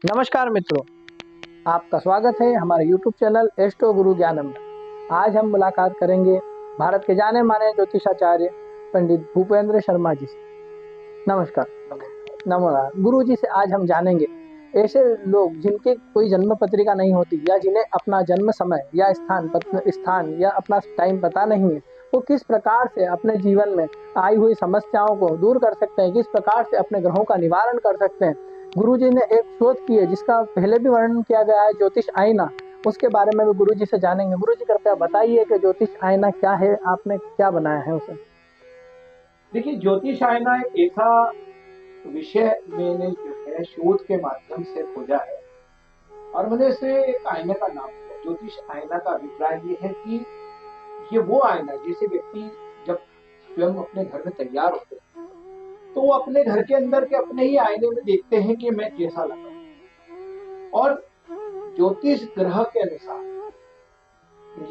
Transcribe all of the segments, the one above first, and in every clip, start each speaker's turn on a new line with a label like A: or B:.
A: नमस्कार मित्रों, आपका स्वागत है हमारे YouTube चैनल एस्ट्रो गुरु ज्ञानम में। आज हम मुलाकात करेंगे भारत के जाने माने ज्योतिषाचार्य पंडित भूपेंद्र शर्मा जी से। नमस्कार। नमस्कार गुरु जी से आज हम जानेंगे ऐसे लोग जिनके कोई जन्म पत्रिका नहीं होती या जिन्हें अपना जन्म समय या स्थान या अपना टाइम पता नहीं है, वो किस प्रकार से अपने जीवन में आई हुई समस्याओं को दूर कर सकते हैं, किस प्रकार से अपने ग्रहों का निवारण कर सकते हैं। गुरुजी ने एक शोध की है जिसका पहले भी वर्णन किया गया है, ज्योतिष आईना। उसके बारे में भी गुरुजी से जानेंगे। गुरुजी कृपया बताइए कि ज्योतिष आईना क्या है, आपने क्या बनाया है उसे।
B: देखिए, ज्योतिष आईना एक ऐसा विषय मैंने जो है शोध के माध्यम से खोजा है और मैंने इसे एक आईने का नाम दिया। ज्योतिष आईना का अभिप्राय ये है कि ये वो आईना जैसे व्यक्ति जब स्वयं अपने घर में तैयार होते हैं तो वो अपने घर के अंदर के अपने ही आईने में देखते हैं कि मैं कैसा लगा। और ज्योतिष ग्रह के अनुसार,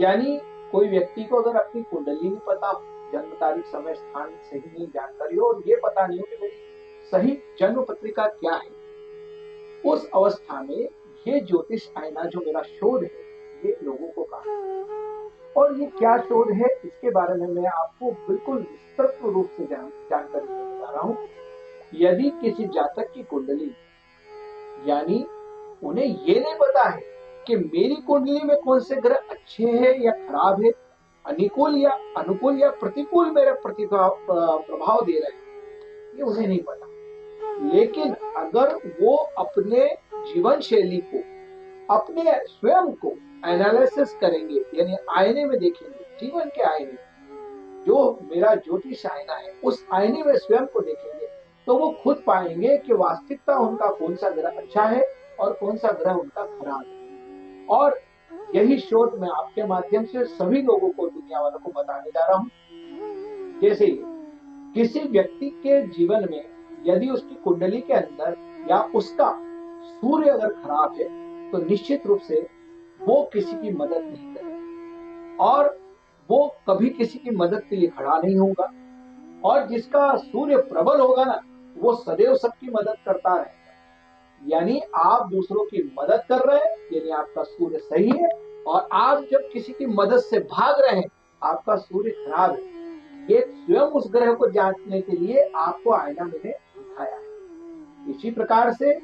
B: यानी कोई व्यक्ति को अगर अपनी कुंडली नहीं पता हो, जन्म तारीख समय स्थान सही नहीं जानकारी हो और ये पता नहीं हो कि मेरी सही जन्म पत्रिका क्या है, उस अवस्था में ये ज्योतिष आईना जो मेरा शोध है ये लोगों को कहा। और ये क्या शोध है इसके बारे में मैं आपको बिल्कुल विस्तृत रूप से जानकारी देने जा रहा हूँ। यदि किसी जातक की कुंडली, यानी उन्हें ये नहीं पता है कि मेरी कुंडली में कौन से ग्रह अच्छे हैं या खराब है, अनुकूल या प्रतिकूल मेरे प्रभाव दे रहे हैं, ये उन्हें नहीं पता। लेकिन अगर वो अपने जीवन शैली को, अपने स्वयं को एनालिसिस करेंगे, यानी आईने में देखेंगे, जीवन के आईने जो मेरा ज्योतिष आईना है उस आईने में स्वयं को देखेंगे तो वो खुद पाएंगे कि वास्तविकता उनका कौन सा ग्रह अच्छा है और कौन सा ग्रह उनका खराब है। और यही शोध मैं आपके माध्यम से सभी लोगों को, दुनिया वालों को बताने जा रहा हूँ। जैसे किसी व्यक्ति के जीवन में यदि उसकी कुंडली के अंदर या उसका सूर्य अगर खराब है तो निश्चित रूप से वो किसी की मदद नहीं करेगा और वो कभी किसी की मदद के लिए खड़ा नहीं होगा। और जिसका सूर्य प्रबल होगा ना, वो सदैव सबकी मदद करता रहेगा। यानी आप दूसरों की मदद कर रहे हैं, यानी आपका सूर्य सही है। और आप जब किसी की मदद से भाग रहे हैं, आपका सूर्य खराब है। ये स्वयं उस ग्रह को जांचने के लिए आपको आईना मैंने दिखाया है। इसी प्रकार से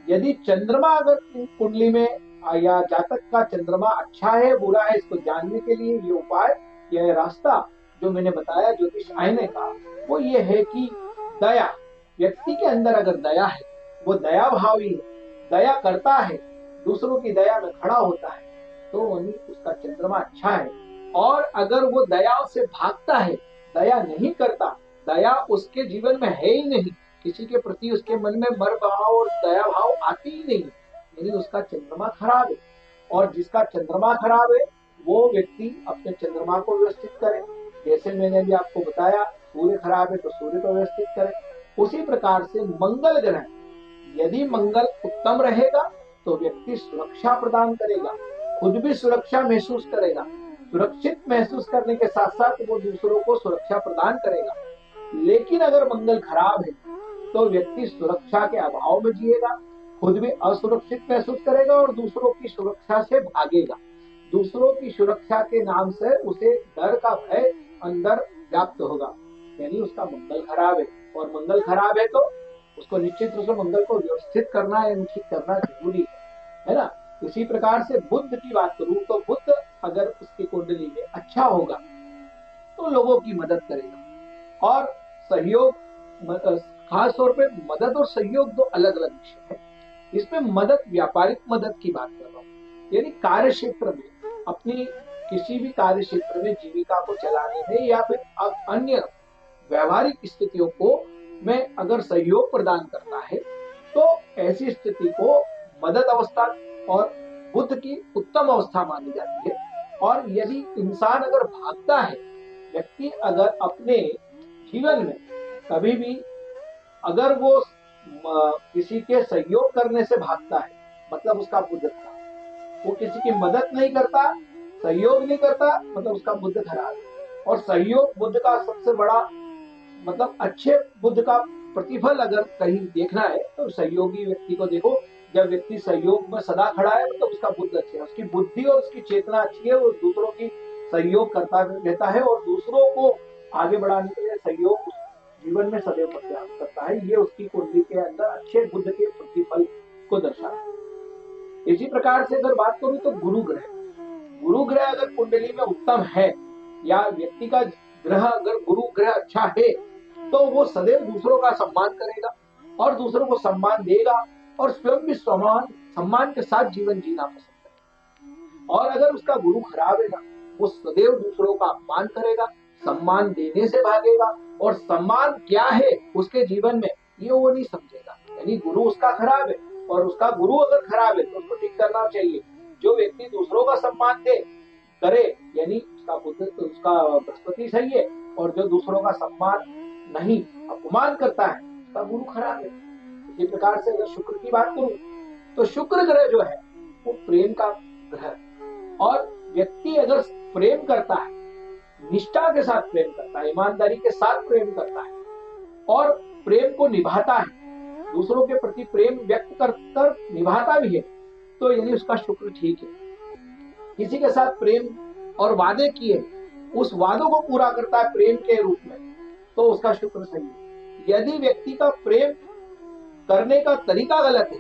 B: यदि चंद्रमा अगर कुंडली में या जातक का चंद्रमा अच्छा है बुरा है, इसको जानने के लिए ये उपाय, यह रास्ता जो मैंने बताया ज्योतिष आईने का, वो ये है कि दया, व्यक्ति के अंदर अगर दया है, वो दया भावी है, दया करता है, दूसरों की दया में खड़ा होता है, तो वही उसका चंद्रमा अच्छा है। और अगर वो दया से भागता है, दया नहीं करता, दया उसके जीवन में है ही नहीं, किसी के प्रति उसके मन में मर भाव और दया भाव आती ही नहीं, यानी उसका चंद्रमा खराब है। और जिसका चंद्रमा खराब है वो व्यक्ति अपने चंद्रमा को व्यवस्थित करे। जैसे मैंने भी आपको बताया, सूर्य खराब है तो सूर्य को व्यवस्थित करे। उसी प्रकार से मंगल ग्रह, यदि मंगल उत्तम रहेगा तो व्यक्ति सुरक्षा प्रदान करेगा, खुद भी सुरक्षा महसूस करेगा, सुरक्षित महसूस करने के साथ साथ वो दूसरों को सुरक्षा प्रदान करेगा। लेकिन अगर मंगल खराब है तो व्यक्ति सुरक्षा के अभाव में जिएगा, खुद भी असुरक्षित महसूस करेगा और दूसरों की सुरक्षा से भागेगा। दूसरों की सुरक्षा के नाम से उसे डर का भय अंदर व्याप्त होगा, यानी उसका मंगल खराब है। और मंगल खराब है तो उसको निश्चित रूप से मंगल को व्यवस्थित करना या ठीक करना जरूरी है ना। इसी प्रकार से बुध की बात करूं तो बुध अगर उसकी कुंडली में अच्छा होगा तो लोगों की मदद करेगा। और सहयोग, खास तौर पे मदद और सहयोग दो अलग अलग विषय है। इसमें मदद, व्यापारिक मदद की बात कर रहा हूँ, यानी कार्य क्षेत्र में, अपनी किसी भी कार्य क्षेत्र में जीविका को चलाने में या फिर अन्य व्यवहारिक स्थितियों को में अगर सहयोग प्रदान करता है तो ऐसी स्थिति को मदद अवस्था और बुद्ध की उत्तम अवस्था मानी जाती है। और यदि इंसान अगर भागता है, व्यक्ति अगर अपने जीवन में कभी भी अगर वो किसी के सहयोग करने से भागता है, मतलब उसका बुद्ध खराब, वो किसी की मदद नहीं करता, सहयोग नहीं करता, मतलब उसका बुद्ध खराब है। और सहयोग बुद्ध का सबसे बड़ा, मतलब अच्छे बुद्ध का प्रतिफल अगर कहीं देखना है तो सहयोगी व्यक्ति को देखो, जब व्यक्ति सहयोग में सदा खड़ा है तो उसका बुद्धि अच्छी है, उसकी बुद्धि और उसकी चेतना अच्छी है, वो दूसरों की सहयोग करता रहता है और दूसरों को आगे बढ़ाने के लिए सहयोग जीवन में सदैव प्रयास करता है। ये उसकी कुंडली के अंदर अच्छे बुद्ध के प्रतिफल को दर्शाता है। इसी प्रकार से अगर बात करूं तो गुरु ग्रह अगर कुंडली में उत्तम है या व्यक्ति का ग्रह अगर गुरु ग्रह अच्छा है तो वो सदैव दूसरों का सम्मान करेगा और दूसरों को सम्मान देगा और स्वयं भी सम्मान के साथ जीवन जीना पसंद करेगा। और अगर उसका गुरु खराब है ना, वो सदैव दूसरों का अपमान करेगा, सम्मान देने से भागेगा और सम्मान क्या है उसके जीवन में ये वो नहीं समझेगा। यानी गुरु उसका खराब है और उसका गुरु अगर खराब है तो उसको ठीक करना चाहिए। जो व्यक्ति दूसरों का सम्मान दे करे यानी उसका बुद्ध तो उसका बृहस्पति सही है, और जो दूसरों का सम्मान नहीं अपमान करता है उसका गुरु खराब है। इसी प्रकार से अगर शुक्र की बात करूं तो शुक्र ग्रह जो है वो प्रेम का ग्रह है, और व्यक्ति अगर प्रेम करता है, निष्ठा के साथ प्रेम करता है, ईमानदारी के साथ प्रेम करता है और प्रेम को निभाता है, दूसरों के प्रति प्रेम व्यक्त कर निभाता भी है, तो यदि उसका शुक्र ठीक है। किसी के साथ प्रेम और वादे किए, उस वादों को पूरा करता है प्रेम के रूप में, तो उसका शुक्र सही है। यदि व्यक्ति का प्रेम करने का तरीका गलत है,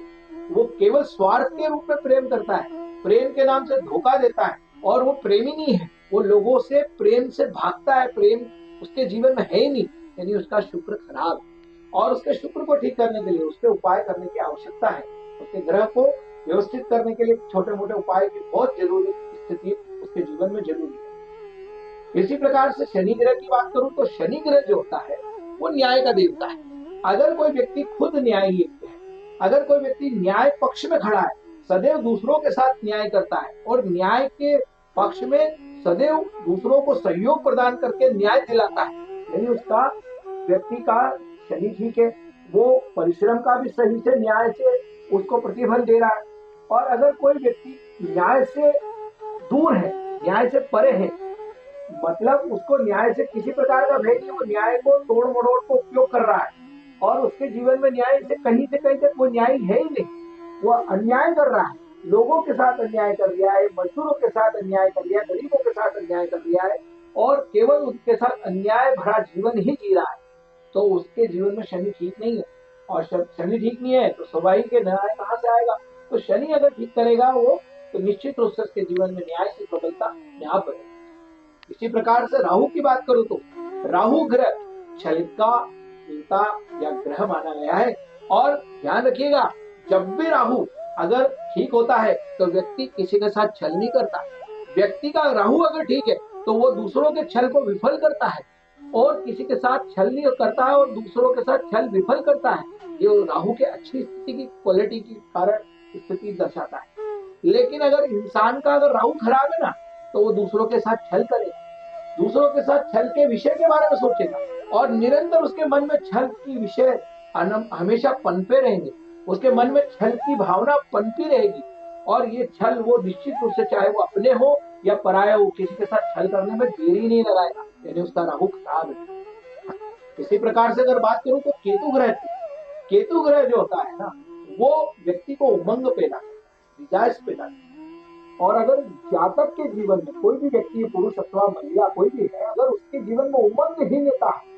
B: वो केवल स्वार्थ के रूप में प्रेम करता है, प्रेम के नाम से धोखा देता है और वो प्रेमी नहीं है, वो लोगों से प्रेम से भागता है, प्रेम उसके जीवन में है ही नहीं, यानी उसका शुक्र खराब है। और उसके शुक्र को ठीक करने के लिए उसके उपाय करने की आवश्यकता है। उसके ग्रह को व्यवस्थित करने के लिए छोटे मोटे उपाय की बहुत जरूरी स्थिति उसके जीवन में जरूरी है। इसी प्रकार से शनि ग्रह की बात करूं तो शनि ग्रह जो होता है वो न्याय का देवता है। अगर कोई व्यक्ति खुद न्यायी है, अगर कोई व्यक्ति न्याय पक्ष में खड़ा है, सदैव दूसरों के साथ न्याय करता है और न्याय के पक्ष में सदैव दूसरों को सहयोग प्रदान करके न्याय दिलाता है, यानी उसका व्यक्ति का शनि ठीक है, वो परिश्रम का भी सही से न्याय से उसको प्रतिफल दे रहा है। और अगर कोई व्यक्ति न्याय से दूर है, न्याय से परे है, मतलब उसको न्याय से किसी प्रकार का भय नहीं, वो न्याय को तोड़ मरोड़ को उपयोग कर रहा है और उसके जीवन में न्याय से कहीं तक वो न्याय है ही नहीं, वो अन्याय कर रहा है, लोगों के साथ अन्याय कर दिया है, मजदूरों के साथ अन्याय कर दिया है, गरीबों के साथ अन्याय कर दिया है और केवल उनके साथ अन्याय भरा जीवन ही जी रहा है, तो उसके जीवन में शनि ठीक नहीं है। और शनि ठीक नहीं है तो स्वाभाविक न्याय कहाँ से आएगा। तो शनि अगर ठीक करेगा वो तो निश्चित रूप से उसके जीवन में न्याय से प्रबलता यहाँ बनेगी। इसी प्रकार से राहु की बात करूं तो राहु ग्रह छल का देवता या ग्रह माना गया है। और ध्यान रखिएगा, जब भी राहु अगर ठीक होता है तो व्यक्ति किसी के साथ छल नहीं करता। व्यक्ति का राहु अगर ठीक है तो वो दूसरों के छल को विफल करता है और किसी के साथ छल नहीं करता है और दूसरों के साथ छल विफल करता है। ये राहु के अच्छी स्थिति की क्वालिटी के कारण स्थिति दर्शाता है। लेकिन अगर इंसान का अगर राहु खराब है ना तो वो दूसरों के साथ छल करेगा, दूसरों के साथ छल के विषय के बारे में सोचेगा और निरंतर उसके मन में छल की विषय हमेशा पनपे रहेंगे, उसके मन में छल की भावना पनपी रहेगी और ये छल वो निश्चित रूप से चाहे वो अपने हो या पराये हो, किसी के साथ छल करने में देरी नहीं लगाएगा, यानी उसका राहु खराब है। इसी प्रकार से अगर बात करूं तो केतु ग्रह जो होता है ना वो व्यक्ति को उमंग पैदा करता है, मिजाज पैदा करता है। और अगर जातक के जीवन में कोई भी व्यक्ति पुरुष अथवा महिला कोई भी है, अगर उसके जीवन में उमंग ही नेता है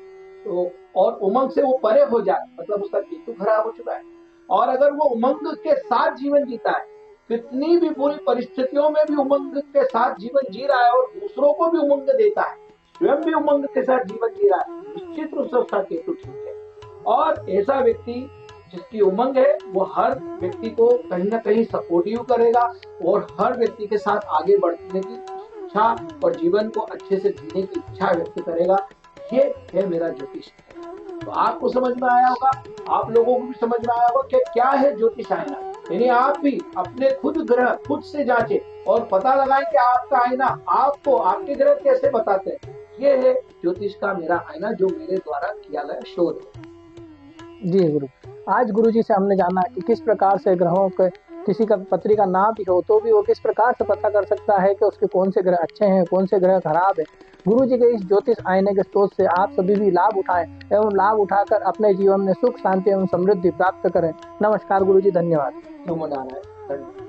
B: तो और उमंग से वो परे हो जाए मतलब उसका केतु खराब हो चुका है। और अगर वो उमंग के साथ जीवन जीता है, कितनी भी बुरी परिस्थितियों में भी उमंग के साथ जीवन जी रहा है और दूसरों को भी उमंग देता है, स्वयं भी उमंग के साथ जीवन जी रहा है, निश्चित रूप से उसका केतु ठीक है। और ऐसा व्यक्ति जिसकी उमंग है वो हर व्यक्ति को कहीं ना कहीं सपोर्टिव करेगा और हर व्यक्ति के साथ आगे बढ़ने की इच्छा और जीवन को अच्छे से जीने की इच्छा व्यक्त करेगा। ये है मेरा ज्योतिष। तो आपको समझ में आया होगा, आप लोगों को भी समझ में आया होगा कि क्या है ज्योतिष आईना। यानी आप भी अपने खुद ग्रह खुद से जांचें और पता लगाएं कि आपका आईना आपको आपके ग्रह कैसे बताते हैं। ये है ज्योतिष का मेरा आईना जो मेरे द्वारा किया गया शोध है।
A: जी गुरु। आज गुरु जी से हमने जाना कि किस प्रकार से ग्रहों के किसी का पत्री का नाम भी हो तो भी वो किस प्रकार से पता कर सकता है कि उसके कौन से ग्रह अच्छे हैं, कौन से ग्रह खराब है। गुरु जी के इस ज्योतिष आईने के स्रोत से आप सभी भी लाभ उठाएं एवं लाभ उठाकर अपने जीवन में सुख, शांति एवं समृद्धि प्राप्त करें। नमस्कार गुरु जी, धन्यवाद।
B: शुभ नारायण।